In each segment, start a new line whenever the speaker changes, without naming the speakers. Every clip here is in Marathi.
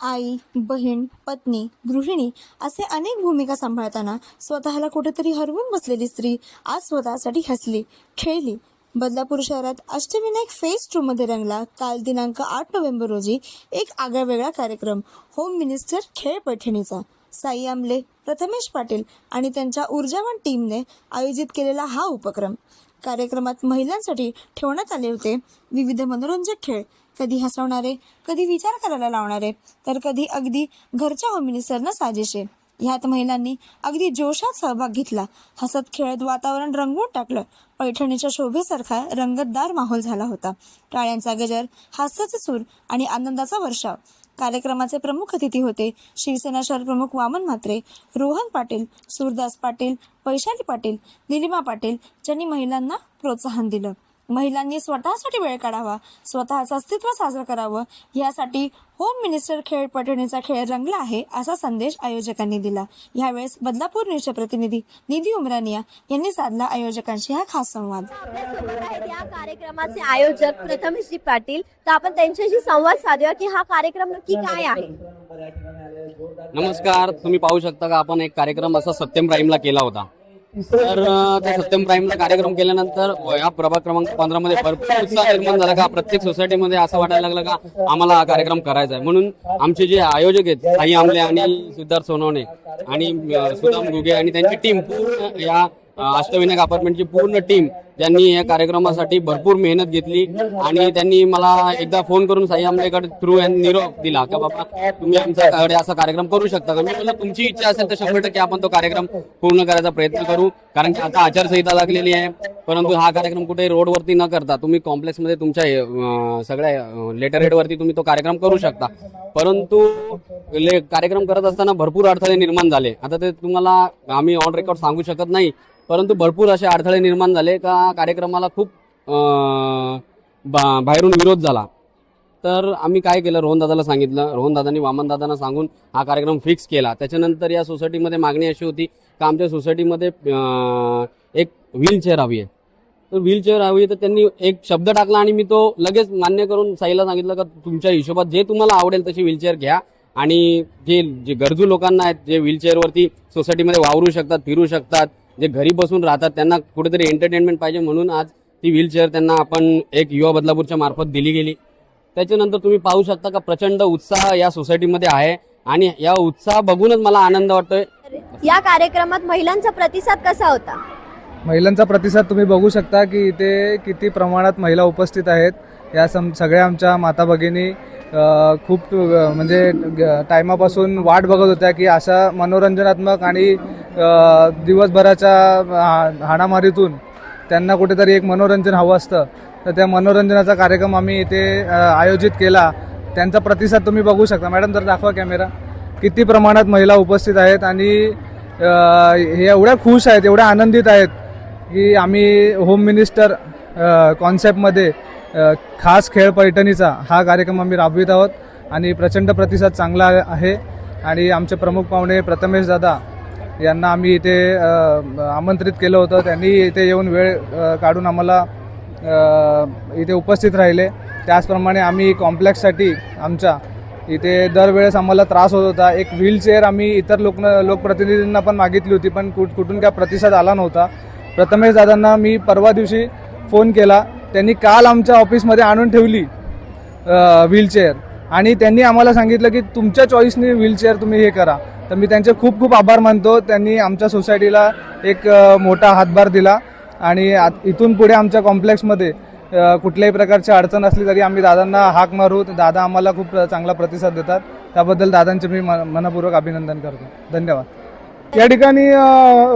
आई, बहीण, पत्नी, गृहिणी असे अनेक भूमिका सांभाळताना स्वतःला कुठेतरी हरवून बसलेली स्त्री आज स्वतःसाठी हसली, खेळली. बदलापूर शहरात अष्टविनायक फेज 2 मध्ये रंगला काल दिनांक 8 नोव्हेंबर रोजी एक आगळावेगळा कार्यक्रम. होम मिनिस्टर खेळ पैठणीचा साई आमले, प्रथमेश पाटील आणि त्यांच्या ऊर्जावान टीमने आयोजित केलेला हा उपक्रम. कार्यक्रमात महिलांसाठी ठेवण्यात आले होते विविध मनोरंजक खेळ, कधी हसवणारे, कधी विचार करायला लावणारे, तर कधी अगदी घरच्या होम मिनिस्टरना साजेसे. ह्यात महिलांनी अगदी जोशात सहभाग घेतला. हसत खेळत वातावरण रंगवून टाकलं. पैठणीच्या शोभेसारखा रंगतदार माहोल झाला होता. टाळ्यांचा गजर, हास्याचे सूर आणि आनंदाचा वर्षाव. कार्यक्रमाचे प्रमुख अतिथी होते शिवसेना शहर प्रमुख वामन म्हात्रे, रोहन पाटील, सूरदास पाटील, वैशाली पाटील, निलिमा पाटील, ज्यांनी महिलांना प्रोत्साहन दिलं. महिलांनी स्वतःसाठी वेळ काढावा, स्वतःचं अस्तित्व साजरं करावं, यासाठी होम मिनिस्टर खेळ पैठणीचा खेळ रंगला आहे असा संदेश आयोजकांनी दिला. यावेळेस बदलापूर न्यूजचे प्रतिनिधी निधी उमरानिया यांनी साधला आयोजकांशी हा खास संवाद.
आपल्यासोबत आहेत या कार्यक्रमाचे आयोजक प्रथमेशजी पाटील. तर आपण त्यांच्याशी संवाद साधूया की हा कार्यक्रम नक्की काय आहे.
नमस्कार, तुम्ही पाहू शकता का आपण एक कार्यक्रम असा सत्यम प्राईमला केला होता. तर त्या सत्यम प्राईमला कार्यक्रम केल्यानंतर या प्रभाग क्रमांक 15 मध्ये भरपूर उत्साह निर्माण झाला का प्रत्येक सोसायटीमध्ये असं वाटायला लागलं का आम्हाला हा कार्यक्रम करायचा आहे. म्हणून आमचे जे आयोजक आहेत साई आमले आणि सिद्धार्थ सोनवणे आणि सुदाम घुगे आणि त्यांची टीम, पूर्ण या अष्टविनायक अपार्टमेंटची पूर्ण टीम, त्यांनी या कार्यक्रमासाठी भरपूर मेहनत घेतली आणि त्यांनी मला एकदा फोन करून साई आमलेकडे थ्रू निरोप दिला की बाबा तुम्ही आमच्याकडे असा कार्यक्रम करू शकता का. मी म्हटलं तुमची इच्छा असेल तर 100% आपण तो कार्यक्रम पूर्ण करायचा प्रयत्न करू, कारण की आता आचारसंहिता लागलेली आहे. परंतु हा कार्यक्रम कुठे रोडवरती न करता तुम्ही कॉम्प्लेक्समध्ये तुमच्या सगळ्या लेटर हेडवरती तुम्ही तो कार्यक्रम करू शकता. परंतु कार्यक्रम करत असताना भरपूर अडथळे निर्माण झाले. आता ते तुम्हाला आम्ही ऑन रेकॉर्ड सांगू शकत नाही, परंतु भरपूर असे अडथळे निर्माण झाले का कार्यक्रमाला खूप बाहेरून विरोध झाला. तर आम्ही काय केलं, रोहन दादाला सांगितलं. रोहन दादांनी वामन दादांना सांगून हा कार्यक्रम फिक्स केला. त्याच्यानंतर या सोसायटीमध्ये मागणी अशी होती का आमच्या सोसायटीमध्ये एक व्हीलचेअर हवी आहे. तर व्हीलचेअर हवी, तर त्यांनी एक शब्द टाकला आणि मी तो लगेच मान्य करून साईला सांगितलं का तुमच्या हिशोबात जे तुम्हाला आवडेल तशी व्हीलचेअर घ्या आणि जे गरजू लोकांना आहेत, जे व्हीलचेअरवरती सोसायटीमध्ये वावरू शकतात, फिरू शकतात, जे घरी बसून राहतात, त्यांना कुठेतरी एंटरटेनमेंट पाहिजे, म्हणून आज ती व्हीलचेअर त्यांना आपण एक युवा बदलापूरच्या मार्फत दिली गेली. त्याच्यानंतर तुम्ही पाहू शकता का प्रचंड उत्साह या सोसायटीमध्ये आहे आणि या उत्साह बघूनच मला आनंद वाटतोय.
या कार्यक्रमात महिलांचा प्रतिसाद कसा होता.
महिलांचा प्रतिसाद तुम्ही बघू शकता की इथे किती प्रमाणात महिला उपस्थित आहेत. या सगळ्या आमच्या माता भगिनी खूप म्हणजे टायमापासून वाट बघत होत्या की अशा मनोरंजनात्मक आणि दिवसभराच्या हाणामारीतून त्यांना कुठेतरी एक मनोरंजन हवं असतं. तर त्या मनोरंजनाचा कार्यक्रम आम्ही इथे आयोजित केला. त्यांचा प्रतिसाद तुम्ही बघू शकता. मॅडम जर दाखवा कॅमेरा. किती प्रमाणात महिला उपस्थित आहेत आणि हे एवढ्या खुश आहेत, एवढ्या आनंदित आहेत की आम्ही होम मिनिस्टर कॉन्सेप्टमध्ये खास खेळ पैठणीचा हा कार्यक्रम आम्ही राबवित आहोत आणि प्रचंड प्रतिसाद चांगला आहे. आणि आमचे प्रमुख पाहुणे प्रथमेश दादा यांना आम्ही इथे आमंत्रित केलं होतं. त्यांनी इथे येऊन वेळ काढून आम्हाला इथे उपस्थित राहिले. त्याचप्रमाणे आम्ही कॉम्प्लेक्ससाठी आमच्या इथे दरवेळेस आम्हाला त्रास होत होता. एक व्हीलचेअर आम्ही इतर लोकप्रतिनिधींना पण मागितली होती, पण कुठून काय प्रतिसाद आला नव्हता. प्रथमेश दादांना मी परवा दिवशी फोन केला. त्यांनी काल आमच्या ऑफिसमध्ये आणून ठेवली व्हीलचेअर आणि त्यांनी आम्हाला सांगितलं की तुमच्या चॉईसने व्हीलचेअर तुम्ही हे करा. तर मी त्यांचे खूप खूप आभार मानतो. त्यांनी आमच्या सोसायटीला एक मोठा हातभार दिला आणि इथून पुढे आमच्या कॉम्प्लेक्समध्ये कुठल्याही प्रकारची अडचण असली तरी आम्ही दादांना हाक मारू. दादा आम्हाला खूप चांगला प्रतिसाद देतात. त्याबद्दल दादांचे मी मनपूर्वक अभिनंदन करतो. धन्यवाद.
या ठिकाणी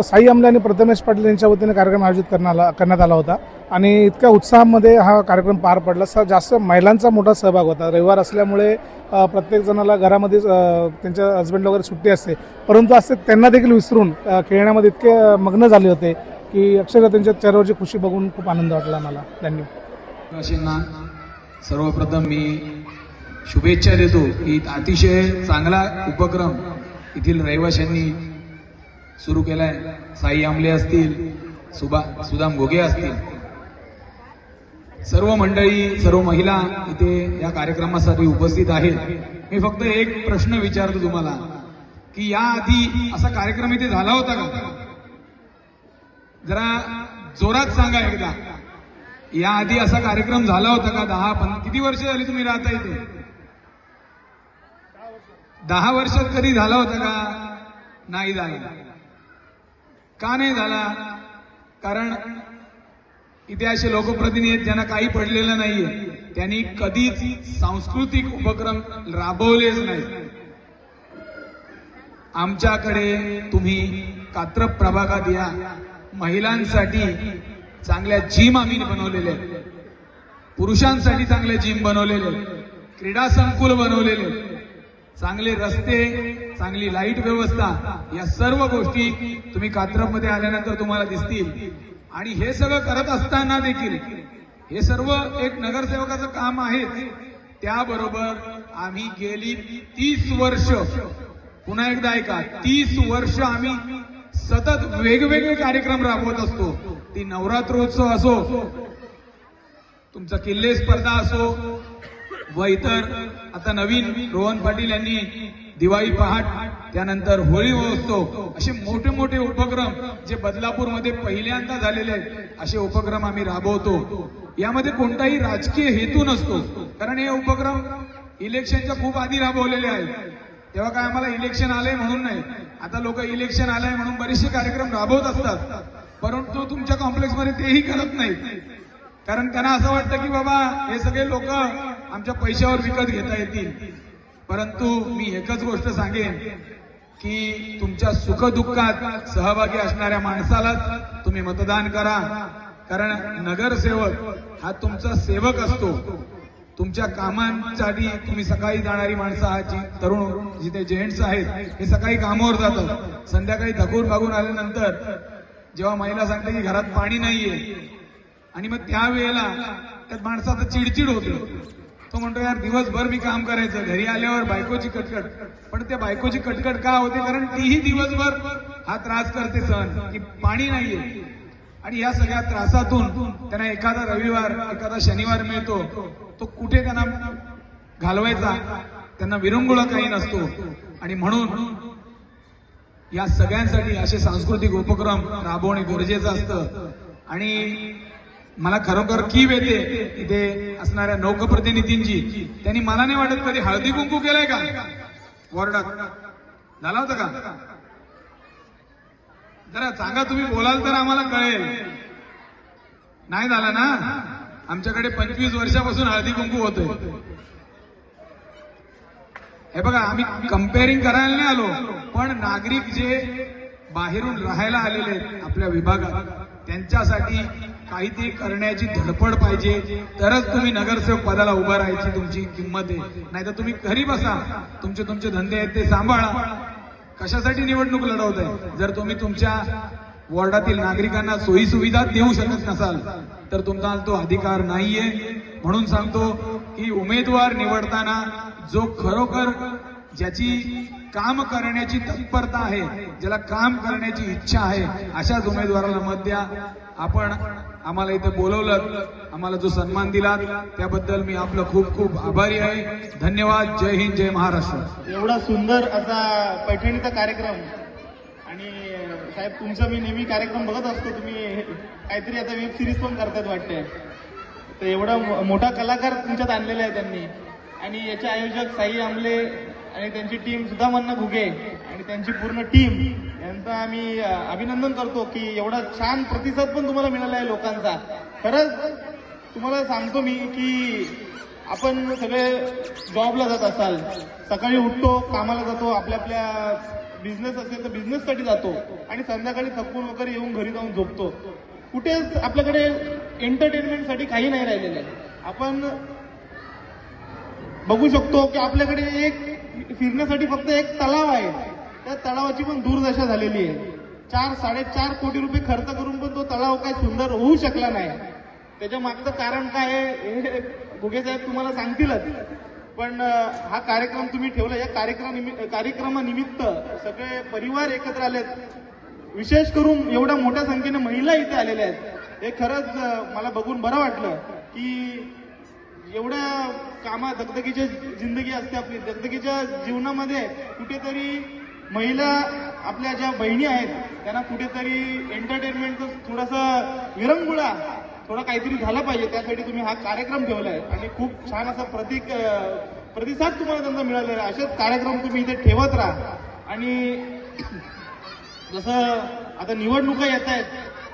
साई आमले आणि प्रथमेश पाटील यांच्या वतीने कार्यक्रम आयोजित करण्यात आला होता आणि इतक्या उत्साहामध्ये हा कार्यक्रम पार पडला. जास्त महिलांचा मोठा सहभाग होता. रविवार असल्यामुळे प्रत्येक जणाला घरामध्ये त्यांच्या हस्बंड वगैरे सुट्टी असते, परंतु असते त्यांना देखील विसरून खेळण्यामध्ये इतके मग्न झाले होते की अक्षरशः त्यांच्या चेहऱ्यावरची खुशी बघून खूप आनंद वाटला मला.
धन्यवाद. सर्वप्रथम मी शुभेच्छा देतो की अतिशय चांगला उपक्रम येथील रहिवाशांनी सुरू केलाय. साई आमले असतील, सुदाम घोगे असतील, सर्व मंडळी, सर्व महिला इथे या कार्यक्रमासाठी उपस्थित आहेत. मी फक्त एक प्रश्न विचारतो तुम्हाला की याआधी असा कार्यक्रम इथे झाला होता का? जरा जोरात सांगा एकदा. याआधी असा कार्यक्रम झाला होता का? 10 किती वर्ष झाली तुम्ही राहता इथे? 10 वर्षात कधी झाला होता का? नाही झाला. का नाही झाला? कारण इथे असे लोकप्रतिनिधी आहेत ज्यांना काही पडलेलं नाहीये. त्यांनी कधीच सांस्कृतिक उपक्रम राबवलेच नाही. आमच्याकडे तुम्ही कात्रप प्रभागात या, महिलांसाठी चांगल्या जिम आम्ही बनवलेल्या आहेत, पुरुषांसाठी चांगले जिम बनवलेले आहेत, क्रीडा संकुल बनवलेले आहेत, चांगले रस्ते, चांगली लाईट व्यवस्था, या सर्व गोष्टी तुम्ही कात्रपमध्ये आल्यानंतर तुम्हाला दिसतील. आणि हे सगळं करत असताना देखील हे सर्व एक नगरसेवकाचं काम आहे. त्याबरोबर आम्ही गेली 30 वर्ष, पुन्हा एकदा ऐका, 30 वर्ष आम्ही सतत वेगवेगळे कार्यक्रम राबवत असतो. ती नवरात्रोत्सव असो, तुमचा किल्ले स्पर्धा असो, व इतर आता नवीन रोहन पाटील यांनी दिवाळी पहाट, त्यानंतर होळी महोत्सव, असे मोठे मोठे उपक्रम जे बदलापूरमध्ये पहिल्यांदा झालेले आहेत, असे उपक्रम आम्ही राबवतो. यामध्ये कोणताही राजकीय हेतू नसतो, कारण हे उपक्रम इलेक्शनच्या खूप आधी राबवलेले आहेत. तेव्हा काय आम्हाला इलेक्शन आलंय म्हणून नाही. आता लोक इलेक्शन आलंय म्हणून बरेचसे कार्यक्रम राबवत असतात, परंतु तुमच्या कॉम्प्लेक्समध्ये तेही करत नाहीत. कारण त्यांना असं वाटतं की बाबा हे सगळे लोक आमच्या पैशावर विकत घेता येतील. परंतु मी एकच गोष्ट सांगेन की तुमच्या सुखदुःखात सहभागी असणाऱ्या माणसालाच तुम्ही मतदान करा. कारण नगरसेवक हा तुमचा सेवक असतो. तुमच्या कामांसाठी तुम्ही सकाळी जाणारी माणसं आहात, जी तरुण जिथे जेंट्स आहेत हे सकाळी कामावर जातात, संध्याकाळी थकून भागून आल्यानंतर जेव्हा महिला सांगते की घरात पाणी नाहीये, आणि मग त्यावेळेला त्या माणसाचं चिडचिड होते. तो म्हणतो यार दिवसभर मी काम करायचं, घरी आल्यावर बायकोची कटकट. पण त्या बायकोची कटकट का होते? कारण तीही दिवसभर हा त्रास करते सहन की पाणी नाहीये. आणि या सगळ्या त्रासातून त्यांना एखादा रविवार, एखादा शनिवार मिळतो, तो कुठे त्यांना घालवायचा, त्यांना विरंगुळा काही नसतो. आणि म्हणून या सगळ्यांसाठी असे सांस्कृतिक उपक्रम राबवणे गरजेचं असतं. आणि मला खरोखर कीव येते इथे असणाऱ्या लोकप्रतिनिधींची. त्यांनी मला नाही वाटत कधी हळदी कुंकू केलाय का वॉर्डात? झाला होता का? जरा सांगा, तुम्ही बोलाल तर आम्हाला कळेल. नाही झाला ना? आमच्याकडे 25 वर्षापासून हळदी कुंकू होतोय. हे बघा, आम्ही कंपेअरिंग करायला नाही आलो, पण नागरिक जे बाहेरून राहायला आलेले आहेत आपल्या विभागात, त्यांच्यासाठी काहीतरी करण्याची धडपड पाहिजे, तरच तुम्ही नगरसेवक पदाला उभं राहायची तुमची किंमत आहे. नाहीतर तुम्ही घरी बसा, तुमचे धंदे आहेत ते सांभाळा. कशासाठी निवडणूक लढवत आहे? जर तुम्ही तुमच्या वॉर्डातील नागरिकांना सोयी सुविधा देऊ शकत नसाल तर तुमचा तो अधिकार नाहीये. म्हणून सांगतो की उमेदवार निवडताना जो खरोखर ज्याची काम करण्याची तत्परता आहे, ज्याला काम करण्याची इच्छा आहे, अशाच उमेदवाराला मत द्या. आपण आम्हाला इथे बोलवलं, आम्हाला जो सन्मान दिला त्याबद्दल मी आपलं खूप खूप आभारी आहे. धन्यवाद. जय हिंद, जय महाराष्ट्र.
एवढा सुंदर असा पैठणीचा कार्यक्रम. आणि साहेब, तुमचा मी नेहमी कार्यक्रम बघत असतो. तुम्ही काहीतरी आता वेब सिरीज पण करतात वाटते. तर एवढा मोठा कलाकार तुमच्यात आणलेला आहे त्यांनी. आणि याचे आयोजक साई आमले आणि त्यांची टीम, सुधामन्ना घुगे आणि त्यांची पूर्ण टीम यांचं आम्ही अभिनंदन करतो की एवढा छान प्रतिसाद पण तुम्हाला मिळाला आहे लोकांचा. खरंच तुम्हाला सांगतो मी की आपण सगळे जॉबला जात असाल, सकाळी उठतो, कामाला जातो, आपल्या बिझनेस असेल तर बिझनेससाठी जातो, आणि संध्याकाळी थकून वगैरे येऊन घरी जाऊन झोपतो. कुठेच आपल्याकडे एंटरटेनमेंटसाठी काही नाही राहिलेलं आहे. आपण बघू शकतो की आपल्याकडे एक फिरण्यासाठी फक्त एक तलाव आहे. त्या तलावाची पण दुर्दशा झालेली आहे. 4-4.5 कोटी रुपये खर्च करून पण तो तलाव काय सुंदर होऊ शकला नाही. त्याच्या मागचं कारण काय आहे हे घुगे साहेब तुम्हाला सांगतीलच. पण हा कार्यक्रम तुम्ही ठेवला, या कार्यक्रमानिमित्त सगळे परिवार एकत्र आलेत. विशेष करून एवढ्या मोठ्या संख्येने महिला इथे आलेल्या आहेत. हे खरंच मला बघून बरं वाटलं की एवढ्या दगदगीच्या जिंदगी असते आपली, दगदगीच्या जीवनामध्ये कुठेतरी महिला आपल्या ज्या बहिणी आहेत त्यांना कुठेतरी एंटरटेनमेंटचा थोडासा विरंगुळा थोडा काहीतरी झाला पाहिजे, त्यासाठी तुम्ही हा कार्यक्रम ठेवलाय आणि खूप छान असा प्रतिसाद तुम्हाला त्यांचा मिळालेला आहे. असेच कार्यक्रम तुम्ही इथे ठेवत राहा. आणि जसं आता निवडणुका येत आहेत,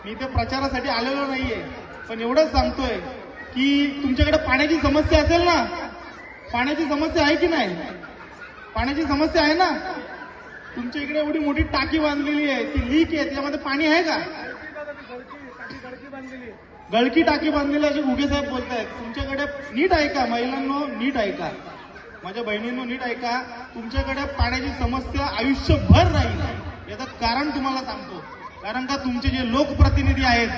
मी इथे प्रचारासाठी आलेलो नाहीये, पण एवढंच सांगतोय की तुमच्याकडे पाण्याची समस्या असेल ना, पाण्याची समस्या आहे की नाही, पाण्याची समस्या आहे ना, तुमच्या इकडे एवढी मोठी टाकी बांधलेली आहे, ती लीक आहे, त्याच्यामध्ये पाणी आहे का? गळकी टाकी बांधलेली असे घुगे साहेब बोलतायत. तुमच्याकडे नीट ऐका महिलांनो, नीट ऐका, माझ्या बहिणींनो नीट ऐका, तुमच्याकडे पाण्याची समस्या आयुष्यभर राहील. याचं कारण तुम्हाला सांगतो, कारण का तुमचे जे लोकप्रतिनिधी आहेत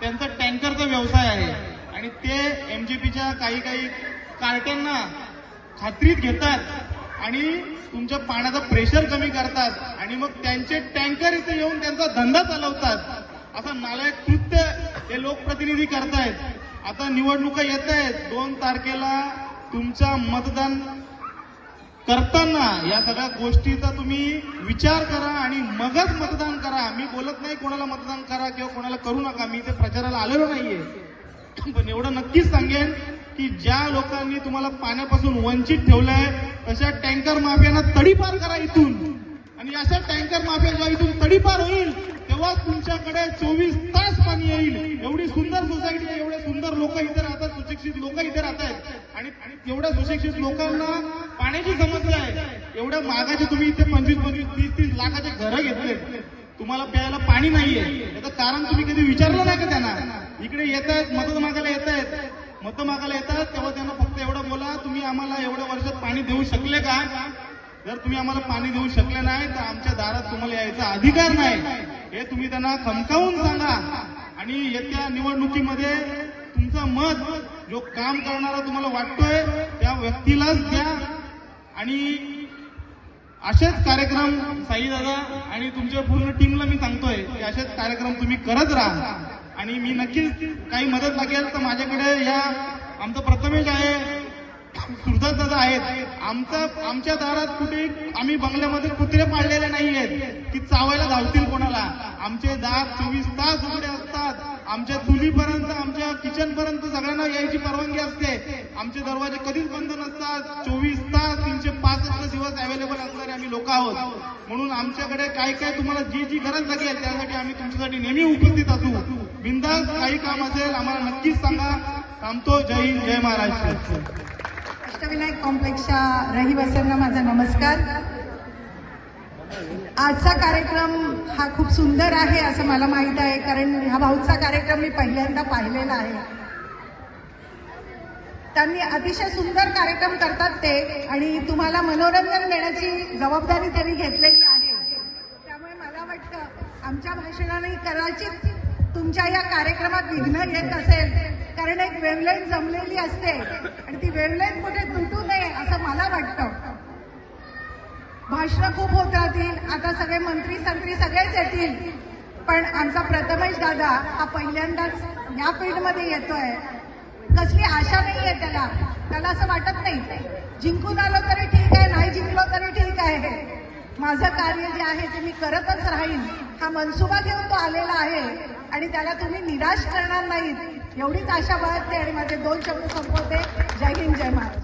त्यांचा टँकरचा व्यवसाय आहे आणि ते एमजीपीच्या काही कार्ट्यांना खात्रीत घेतात आणि तुमच्या पाण्याचा प्रेशर कमी करतात आणि मग त्यांचे टँकर इथे येऊन त्यांचा धंदा चालवतात. असं नालायक कृत्य हे लोकप्रतिनिधी करतायत. आता निवडणुका येत आहेत, 2 तारखेला तुमचा मतदान करताना या सगळ्या गोष्टीचा तुम्ही विचार करा आणि मगच मतदान करा. मी बोलत नाही कोणाला मतदान करा किंवा कोणाला करू नका, मी ते प्रचाराला आलेलो नाहीये, पण एवढं नक्कीच सांगेन की ज्या लोकांनी तुम्हाला पाण्यापासून वंचित ठेवलंय तशा टँकर माफियांना तडीपार करा इथून. आणि अशा टँकर माफिया जेव्हा इथून तडीपार होईल तेव्हा तुमच्याकडे 24 तास पाणी येईल. एवढी सुंदर सोसायटी आहे, एवढे सुंदर लोक इथे राहतात, सुशिक्षित लोक इथे राहत आहेत आणि एवढ्या सुशिक्षित लोकांना पाण्याची समस्या आहे. एवढ्या महागाचे तुम्ही इथे 25-25, 30-30 लाखाचे घरं घेतले, तुम्हाला प्यायला पाणी नाहीये. याचं कारण तुम्ही कधी विचारलं नाही का त्यांना? इकडे येत आहेत, मतं मागायला येतात तेव्हा त्यांना फक्त एवढं बोला, तुम्ही आम्हाला एवढ्या वर्षात पाणी देऊ शकले का? जर तुम्ही आम्हाला पाणी देऊ शकले नाही तर आमच्या दारात तुम्हाला यायचा अधिकार नाही, हे तुम्ही त्यांना खमकावून सांगा. आणि येत्या निवडणुकीमध्ये तुमचं मत जो काम करणारा तुम्हाला वाटतोय त्या व्यक्तीलाच द्या. आणि असेच कार्यक्रम साई दादा आणि तुमच्या पूर्ण टीमला मी सांगतोय की असेच कार्यक्रम तुम्ही करत राहा. आणि मी नक्कीच काही मदत लागेल तर माझ्याकडे या आमचं प्रथमेश आहे, सुरदास दादा आहेत. आमच्या दारात कुठे आम्ही बंगल्यामध्ये कुत्रे पाळलेले नाही आहेत की चावायला धावतील कोणाला. आमचे दार 24 तास उघडे असतात. आमच्या चुलीपर्यंत, आमच्या किचनपर्यंत सगळ्यांना यायची परवानगी असते. आमचे दरवाजे कधीच बंद नसतात. 24 तास 365 दिवस अवेलेबल असणारे आम्ही लोक आहोत. म्हणून आमच्याकडे काय तुम्हाला जी गरज लागेल त्यासाठी आम्ही तुमच्यासाठी नेहमी उपस्थित असू. बिनधास्त काही काम असेल आम्हाला नक्कीच सांगा. थांबतो. जय हिंद, जय महाराष्ट्र.
अष्टविनायक कॉम्प्लेक्सच्या रहिवाशांना माझा नमस्कार. आजचा कार्यक्रम हा खूप सुंदर आहे असं मला माहीत आहे, कारण ह्या भाऊचा कार्यक्रम मी पहिल्यांदा पाहिलेला आहे. त्यांनी अतिशय सुंदर कार्यक्रम करतात ते, आणि तुम्हाला मनोरंजन देण्याची जबाबदारी त्यांनी घेतलेली आहे. त्यामुळे मला वाटतं आमच्या भाषणाने कदाचित तुमच्या या कार्यक्रमात विघ्न येत असेल, कारण एक वेवलेंथ जमलेली असते आणि ती वेवलेंथ कुठे तुटू नये असं मला वाटतं. भाषणं खूप होत राहतील, आता सगळे मंत्री संत्री सगळेच येतील, पण आमचा प्रथमेश दादा हा पहिल्यांदाच या फील्डमध्ये येतोय. कसली आशा नाहीये त्याला असं वाटत नाही जिंकून आलो तरी ठीक आहे, नाही जिंकलो तरी ठीक आहे, माझं कार्य जे आहे ते मी करतच राहीन हा मनसुबा घेऊन तो आलेला आहे आणि त्याला तुम्ही निराश करणार नाहीत एवढीच आशा बाळगते आणि माझे 2 शब्द संपवते. जय हिंद, जय महाराष्ट्र.